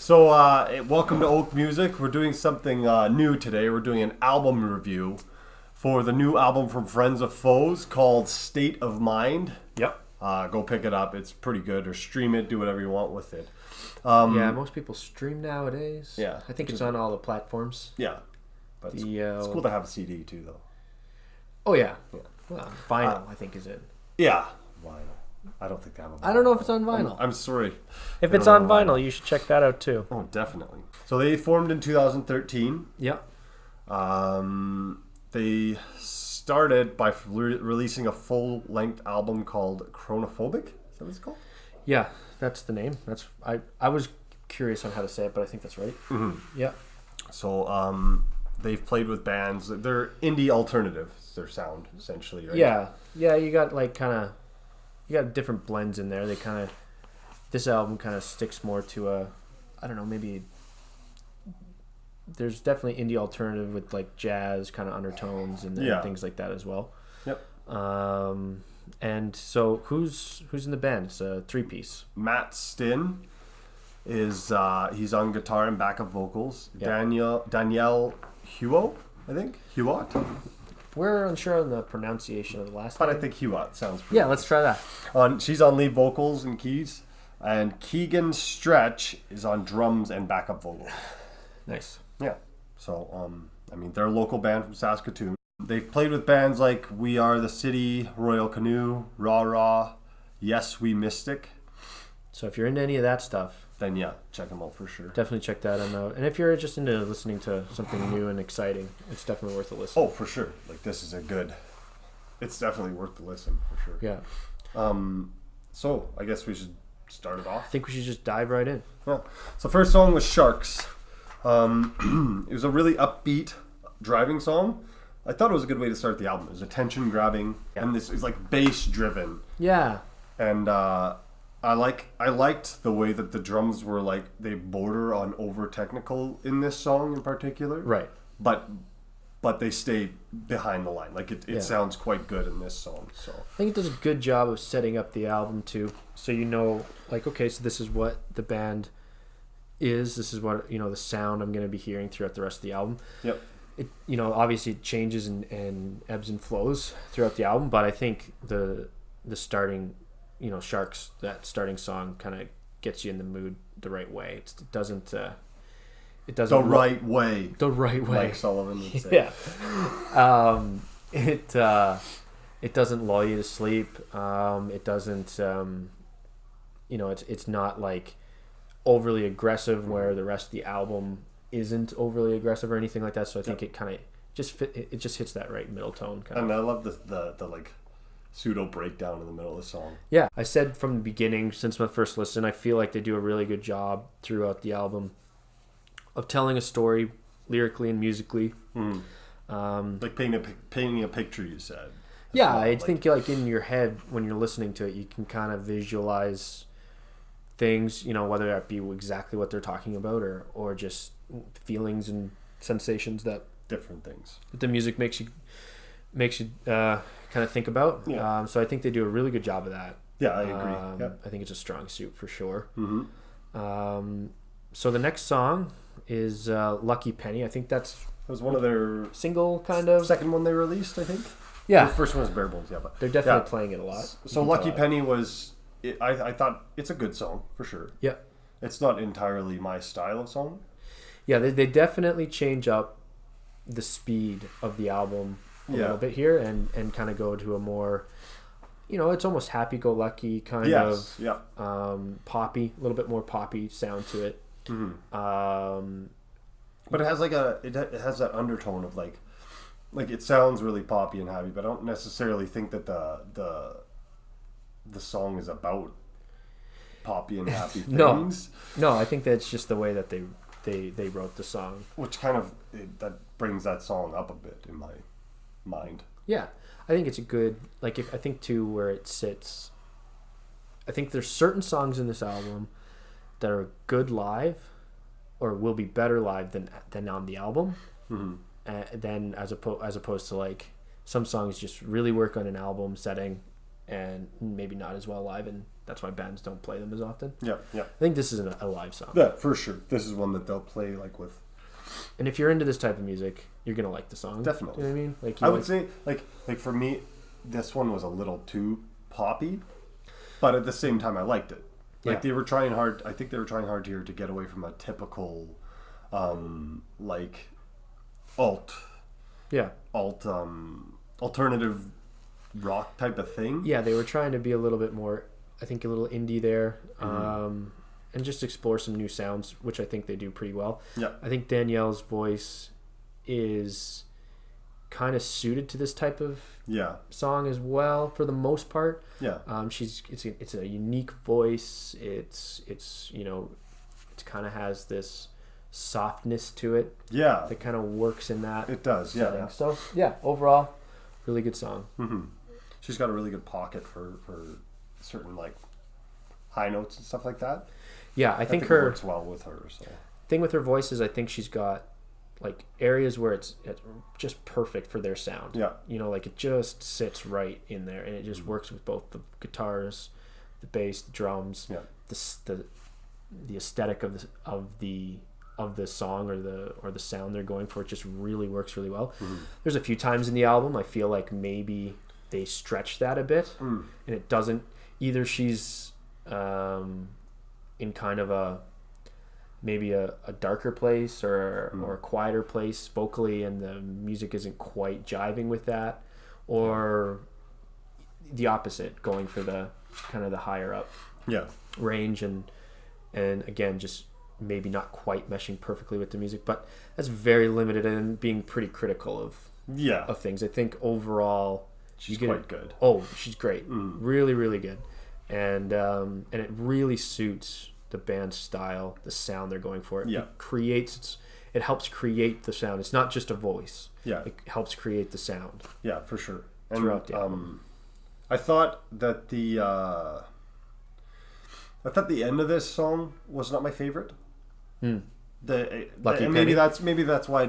So, welcome to Oak Music. We're doing something new today. We're doing an album review for the new album from Friends of Foes called State of Mind. Yep. Go pick it up. It's pretty good. Or stream it. Do whatever you want with it. Yeah, most people stream nowadays. Yeah. I think it's on all the platforms. Yeah. But it's cool to have a CD too, though. Oh, yeah. Well, vinyl, I think, is it. Yeah. Vinyl. I don't think they have a vinyl. I don't know if it's on vinyl. I'm sorry. If it's on vinyl, you should check that out too. Oh, definitely. So they formed in 2013. Yep. They started by releasing a full-length album called Chronophobic. Is that what it's called? Yeah, that's the name. I was curious on how to say it, but I think that's right. Mm-hmm. Yeah. So they've played with bands. They're indie alternative. Their sound essentially, right? Yeah. Yeah, you got different blends in there. This album kind of sticks more to I don't know, maybe there's definitely indie alternative with like jazz kind of undertones and things like that as well. Yep. And so who's in the band? It's a three-piece. Matt Stinn is he's on guitar and backup vocals. Yeah. Danielle Huot, I think. Huot. We're unsure on the pronunciation of the last But name. I think Huot sounds pretty Yeah, let's try that. She's on lead vocals and keys. And Keegan Stretch is on drums and backup vocals. Nice. Yeah. So, they're a local band from Saskatoon. They've played with bands like We Are the City, Royal Canoe, Rah Rah, Yes We Mystic. So if you're into any of that stuff, Then yeah, check them out for sure. definitely check that out. And if you're just into listening to something new and exciting, it's definitely worth a listen. Oh, for sure. Like this is it's definitely worth the listen for sure. Yeah. So I guess we should start it I off. think we should just dive right in. Yeah. So first song was Sharks. It was a really upbeat driving song. I thought it was a good way to start the album. It was attention grabbing, and this is like bass driven. Yeah. And I liked the way that the drums were like they border on over technical in this song in particular. Right. But they stay behind the line. Like it sounds quite good in this song. So I think it does a good job of setting up the album too. So you know, like, okay, so this is what the band is. This is what, the sound I'm going to be hearing throughout the rest of the album. yep. It, obviously it changes and ebbs and flows throughout the album, but I think the starting, Sharks, that starting song kind of gets you in the mood the right way. It doesn't The right way. the right way. Like Sullivan would say. Yeah. It doesn't lull you to sleep. It doesn't, it's not like overly aggressive where the rest of the album isn't overly aggressive or anything like that. So I think it kind of it just hits that right middle tone kind And of. I love the like pseudo breakdown in the middle of the song. Yeah, I said from the beginning, since my first listen, I feel like they do a really good job throughout the album of telling a story lyrically and musically. Like painting a picture, you said. Yeah, I think like in your head when you're listening to it, you can kind of visualize things, whether that be exactly what they're talking about or just feelings and sensations that different things the music makes you kind of think about. Yeah. So I think they do a really good job of that. Yeah, I agree. Yep. I think it's a strong suit for sure. Mm-hmm. So the next song is Lucky Penny. I think that's It was one of their single kind of. second one they released, I think. Yeah, The first one was Bare Bones, yeah, but they're definitely playing it a lot. So Lucky Penny was I thought it's a good song for sure. Yeah. It's not entirely my style of song. Yeah, they definitely change up the speed of the album a little bit here and kind of go to a more, it's almost happy-go-lucky kind of poppy, a little bit more poppy sound to it. Mm-hmm. But it has like it has that undertone of like it sounds really poppy and happy, but I don't necessarily think that the song is about poppy and happy things. No, I think that's just the way that they wrote the song. Which kind of that brings that song up a bit in my mind. Yeah, I think it's a good I think too where it sits. I think there's certain songs in this album that are good live, or will be better live than on the album. Mm-hmm. Then as opposed to like some songs just really work on an album setting and maybe not as well live, and that's why bands don't play them as often. Yeah, yeah. I think this is a live song. Yeah, for sure. This is one that they'll play like with. And if you're into this type of music, you're gonna like the song. Definitely. You know what I mean? Like I would say like for me, this one was a little too poppy, but at the same time, I liked it. Like they were trying hard. I think they were trying hard here to get away from a typical, like, alternative rock type of thing. Yeah, they were trying to be a little bit more, I think, a little indie there, and just explore some new sounds, which I think they do pretty well. Yeah, I think Danielle's voice is kind of suited to this type of song as well, for the most part. Yeah, it's a unique voice. It's you know, it kind of has this softness to it. Yeah, that kind of works in that. It does. Setting. Yeah. So yeah, overall, really good song. Mm-hmm. She's got a really good pocket for certain like high notes and stuff like that. Yeah, I think it her works well with her. So thing with her voice is I think she's got like areas where it's just perfect for their sound. Yeah, you know, like it just sits right in there, and it just works with both the guitars, the bass, the drums, the aesthetic of the song or the sound they're going for. It just really works really well. There's a few times in the album I feel like maybe they stretch that a bit, and it doesn't. Either she's in kind of a darker place or a quieter place vocally, and the music isn't quite jiving with that, or the opposite, going for the kind of the higher up range, and again just maybe not quite meshing perfectly with the music. But that's very limited, and being pretty critical of things. I think overall she's quite good. Oh, she's great. Really, really good. And it really suits the band's style, the sound they're going for. It helps create the sound. It's not just a voice. Yeah, it helps create the sound. Yeah, for sure. And throughout the album. I thought that the end of this song was not my favorite. Maybe that's why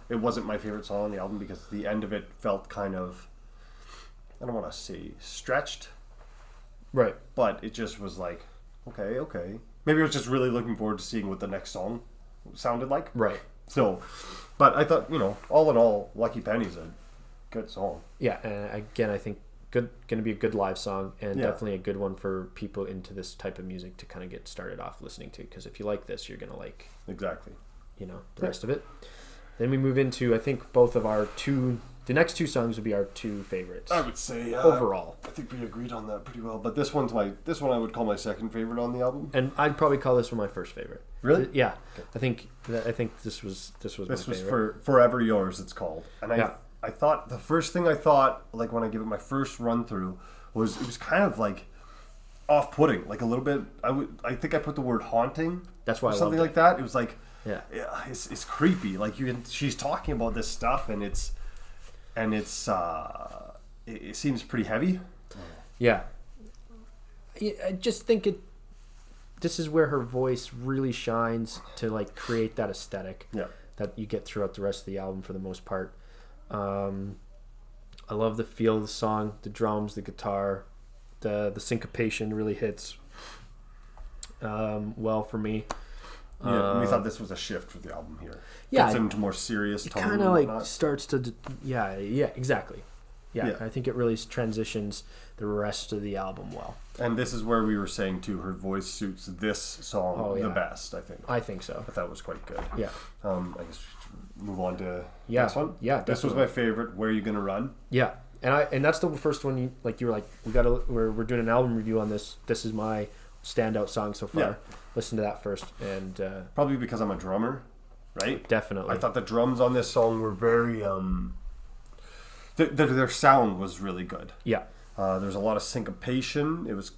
it wasn't my favorite song on the album, because the end of it felt kind of, I don't want to say stretched, right? But it just was like, okay. Maybe I was just really looking forward to seeing what the next song sounded like. Right. So, but I thought, all in all, Lucky Penny's a good song. Yeah, and again, I think going to be a good live song, and definitely a good one for people into this type of music to kind of get started off listening to, because if you like this, you're going to like exactly the rest of it. Then we move into, I think, both of the next two songs would be our two favorites. I would say overall. I think we agreed on that pretty well. But this one I would call my second favorite on the album. And I'd probably call this one my first favorite. Really? Yeah. Okay. I think this was my favorite. This was for Forever Yours, it's called. And I thought the first thing I thought, like when I give it my first run through, was it was kind of like off-putting, like a little bit. I think I put the word haunting. That's why I something like that. It was like, yeah, it's creepy. Like she's talking about this stuff, and it seems pretty heavy. Yeah. I just think this is where her voice really shines to like create that aesthetic that you get throughout the rest of the album for the most part. I love the feel of the song, the drums, the guitar, the syncopation really hits well for me. Yeah, we thought this was a shift for the album here. Yeah, gets into more serious tone. It kind of like starts to, exactly. Yeah, I think it really transitions the rest of the album well. And this is where we were saying too, her voice suits this song the best. I think so. I thought it was quite good. Yeah. I guess we should move on to this one. Yeah, this was my favorite. Where Are You Gonna Run? Yeah, and that's the first one. You were like, we're doing an album review on this. This is my standout song so far. Yeah. Listen to that first, and probably because I'm a drummer, right? Definitely. I thought the drums on this song were very their sound was really good. Yeah. There's a lot of syncopation. It was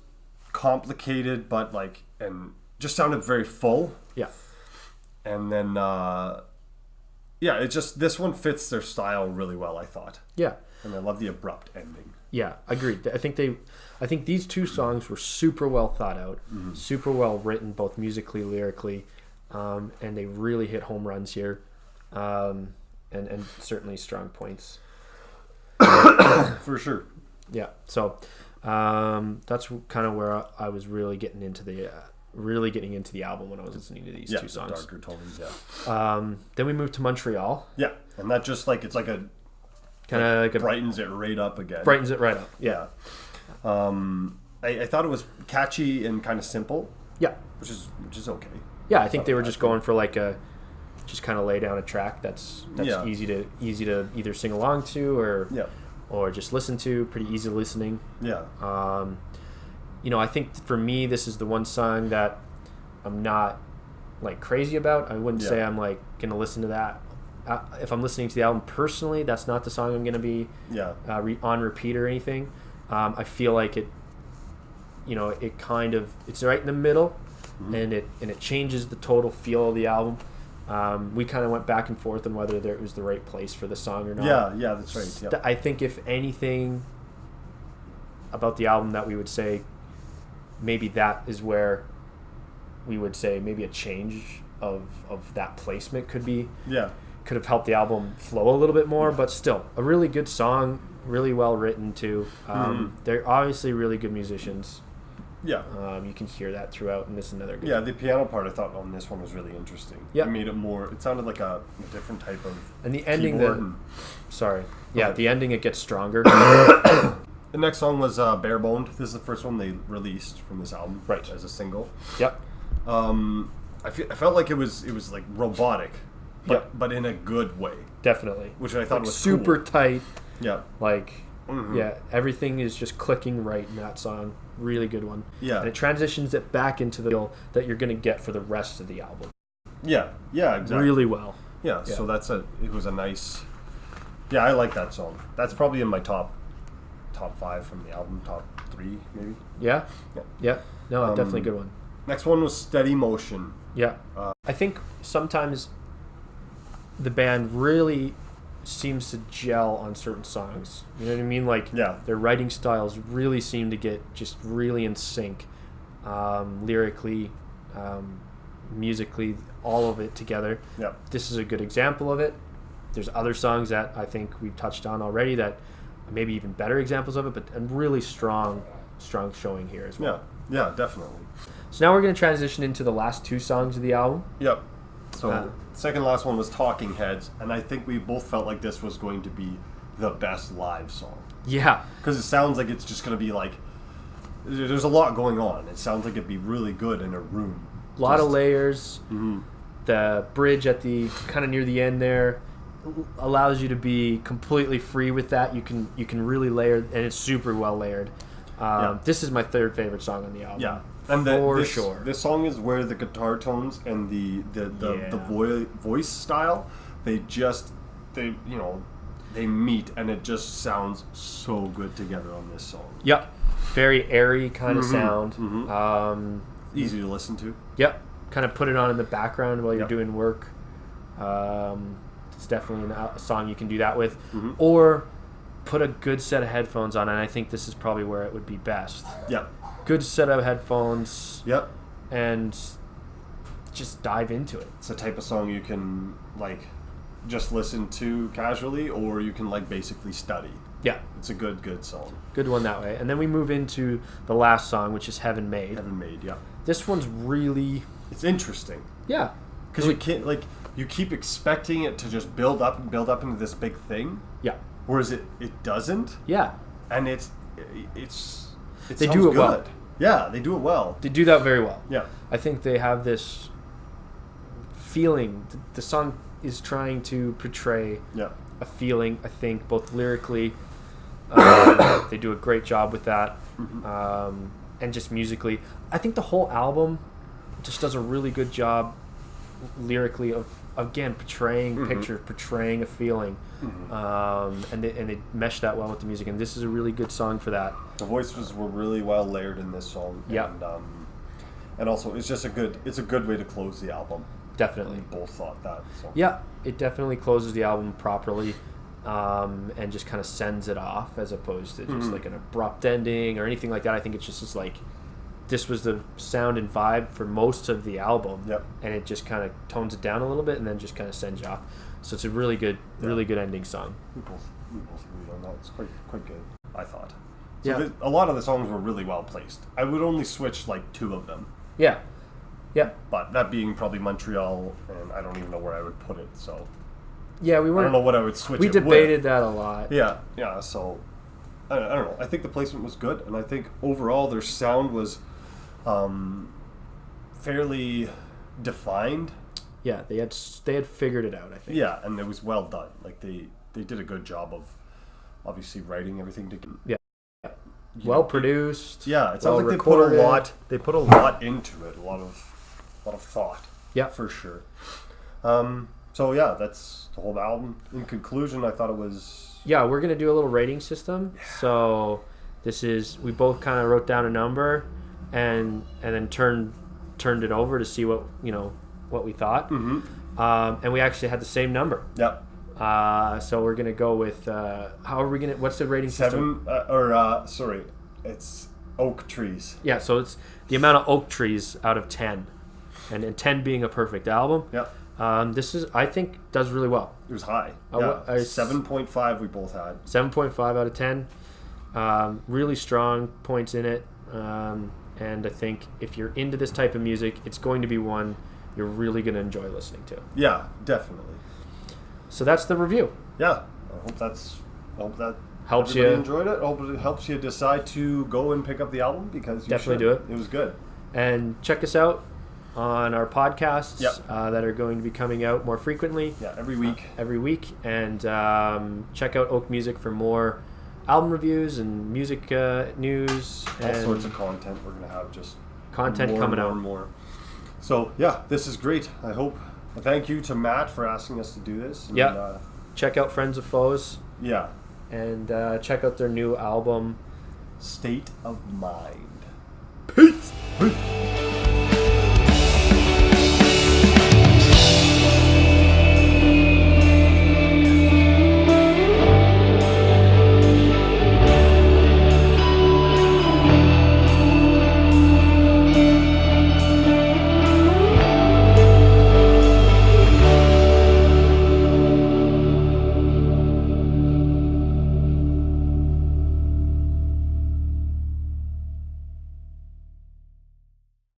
complicated, but and just sounded very full. Yeah. And then this one fits their style really well, I thought. Yeah. And I love the abrupt ending. Yeah, agreed. I think these two songs were super well thought out, super well written, both musically, lyrically, and they really hit home runs here, and certainly strong points. For sure. Yeah. So, That's kind of where I was really getting into the album when I was listening to these two songs. Darker tones, yeah. Then we moved to Montreal. Yeah, and that just like it's like a kind of like brightens it right up again. Brightens it right up. Yeah. I thought it was catchy and kind of simple. Yeah, which is okay. Yeah, I think they were just going for like just kind of lay down a track that's easy to either sing along to or just listen to. Pretty easy listening. Yeah. I think for me this is the one song that I'm not like crazy about. I wouldn't say I'm like gonna listen to that. If I'm listening to the album personally, that's not the song I'm gonna be on repeat or anything. I feel like it. It's right in the middle, and it changes the total feel of the album. We kind of went back and forth on whether it was the right place for the song or not. Yeah, that's right. Yeah. I think if anything about the album that we would say, maybe that is where we would say maybe a change of that placement could have helped the album flow a little bit more. But still, a really good song, really well written too. They're obviously really good musicians. Yeah. You can hear that throughout, and this is another good. Yeah, the piano part I thought on this one was really interesting. Yeah. It made it more. It sounded like a different type of. And the ending, the ending it gets stronger. The next song was Bare Boned. This is the first one they released from this album, right, as a single. Yep. I felt like it was like robotic, but in a good way. Definitely. Which I thought was super cool. tight. Yeah. Everything is just clicking right in that song. Really good one. Yeah. And it transitions it back into the feel that you're going to get for the rest of the album. Yeah, exactly. Really well. Yeah, so it was a nice. Yeah, I like that song. That's probably in my top 5 from the album, top 3 maybe. Yeah. No, definitely a good one. Next one was Steady Motion. Yeah. I think sometimes the band really seems to gel on certain songs. You know what I mean? Like their writing styles really seem to get just really in sync, lyrically, musically, all of it together. Yeah. This is a good example of it. There's other songs that I think we've touched on already that maybe even better examples of it, but a really strong showing here as well. Yeah, definitely. So now we're going to transition into the last 2 songs of the album. Yep. So second last one was Talking Heads, and I think we both felt like this was going to be the best live song. Yeah. Because it sounds like it's just going to be like, there's a lot going on. It sounds like it'd be really good in a room. A lot of layers. Mm-hmm. The bridge at the kind of near the end there allows you to be completely free with that. You can really layer, and it's super well layered. This is my 3rd favorite song on the album. Yeah. And sure. This song is where the guitar tones and the voice style, they meet, and it just sounds so good together on this song. Yep. Very airy kind of sound. Mm-hmm. Easy to listen to. Yep. Kind of put it on in the background while you're doing work. It's definitely a song you can do that with. Mm-hmm. Or put a good set of headphones on, and I think this is probably where it would be best. Yeah. Good set of headphones. Yep. And just dive into it. It's the type of song you can just listen to casually, or you can basically study. Yeah. It's a good song. Good one that way. And then we move into the last song, which is Heaven Made. Heaven Made, yeah. This one's really... It's interesting. Yeah. Because you can't, you keep expecting it to just build up into this big thing. Yeah. Whereas it doesn't. Yeah. And it they do it good. well. Yeah, they do it well. They do that very well. Yeah. I think they have this feeling. The song is trying to portray a feeling, I think, both lyrically. They do a great job with that. Mm-hmm. And just musically. I think the whole album just does a really good job lyrically of, again, portraying pictures, portraying a feeling. Mm-hmm. And they mesh that well with the music, and this is a really good song for that. The voices were really well layered in this song. Yeah. And also it's a good way to close the album. Definitely. We both thought that. So. Yeah, it definitely closes the album properly, and just kind of sends it off as opposed to just like an abrupt ending or anything like that. I think it's just this was the sound and vibe for most of the album. Yep. And it just kind of tones it down a little bit and then just kind of sends you off. So it's a really good ending song. We both agreed on that. It's quite good, I thought. So a lot of the songs were really well placed. I would only switch like 2 of them. Yeah. Yeah. But that being probably Montreal, and I don't even know where I would put it. So yeah, we weren't. I don't know what I would switch. We it debated with. that a lot. Yeah. So I don't know. I think the placement was good, and I think overall their sound was fairly defined. Yeah, they had figured it out, I think. Yeah, and it was well done. Like they did a good job of obviously writing everything together. Yeah. Well produced. Yeah, it sounds like they put a lot. They put a lot into it. A lot of thought. Yeah, for sure. So yeah, that's the whole album. In conclusion, I thought it was. Yeah, we're gonna do a little rating system. Yeah. So we both kind of wrote down a number, and then turned it over to see what we thought. Mm-hmm. And we actually had the same number. Yep. So we're gonna go with what's the rating system? 7 it's oak trees. Yeah, so it's the amount of oak trees out of 10, and 10 being a perfect album. Yep. This I think does really well. It was high. Yeah. 7.5 we both had. 7.5 out of 10. Really strong points in it, and I think if you're into this type of music, it's going to be one you're really going to enjoy listening to. Yeah, definitely. So that's the review. Yeah, I hope that helps everybody you. Enjoyed it. I hope it helps you decide to go and pick up the album because you definitely should. Do it. It was good. And check us out on our podcasts. Yep. That are going to be coming out more frequently. Yeah, every week. And check out Oak Music for more album reviews and music news. All sorts of content. We're going to have just content more coming and more out. And more. So, yeah, this is great. I hope. Thank you to Matt for asking us to do this. And, yeah. Check out Friends of Foes. Yeah. And check out their new album, State of Mind. Peace.